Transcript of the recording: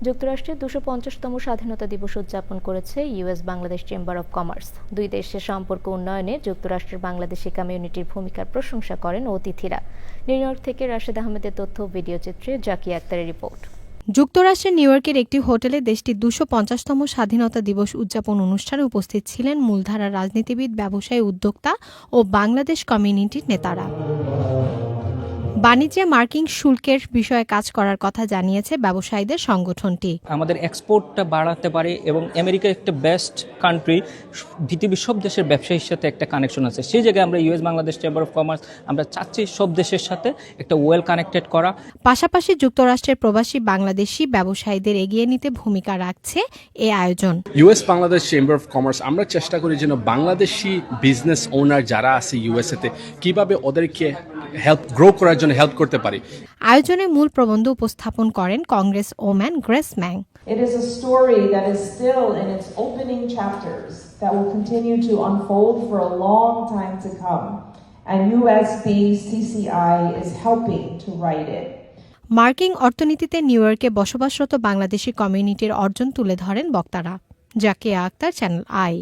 যুক্তরাষ্ট্রের 250তম স্বাধীনতা দিবস উদযাপন করেছে US Bangladesh chamber of commerce. দুই দেশের সম্পর্ক উন্নয়নে যুক্তরাষ্ট্রের বাংলাদেশি কমিউনিটির ভূমিকার প্রশংসা করেন অতিথিরা। নিউ ইয়র্ক থেকে রাশেদ আহমেদের তথ্য, ভিডিও চিত্রে জাকিয়া আক্তারের রিপোর্ট। যুক্তরাষ্ট্রের নিউ ইয়র্কের একটি হোটেলে দেশটির 250তম স্বাধীনতা দিবস উদযাপন অনুষ্ঠানে উপস্থিত ছিলেন মূলধারার রাজনীতিবিদ, ব্যবসায়ী, উদ্যোক্তা ও বাংলাদেশ কমিউনিটির নেতারা। বাণিজ্যে মার্কিন শুল্কের বিষয়ে কাজ করার কথা জানিয়েছে ব্যবসায়ীদের সংগঠনটি। আমাদের এক্সপোর্টটা বাড়াতে পারে এবং আমেরিকা একটা বেস্ট কান্ট্রি, পৃথিবীর সব দেশের ব্যবসায়ীর সাথে একটা কানেকশন আছে। সেই জায়গায় আমরা US Bangladesh chamber of commerce আমরা চাচ্ছি সব দেশের সাথে একটা ওয়েল কানেক্টেড করা। পাশাপাশি যুক্তরাষ্ট্রের প্রবাসী বাংলাদেশি ব্যবসায়ীদের এগিয়ে নিতে ভূমিকা রাখছে এ আয়োজন। US Bangladesh chamber of commerce আমরা চেষ্টা করি যেন বাংলাদেশি বিজনেস ওনার যারা আছে ইউএসএতে কিভাবে ওদেরকে গ্রো করার জন্য হেল্প করতে পারি। আয়োজনে মূল প্রবন্ধ উপস্থাপন করেন Congress woman grace Mang. It is a story that is still in its opening chapters that will continue to unfold for a long time to come, and USBCCI is helping to write it. মার্কিন অর্থনীতিতে new ইয়র্কে বসবাসরত বাংলাদেশি কমিউনিটির অর্জন তুলে ধরেন বক্তারা। Zakia Akhtar, channel I.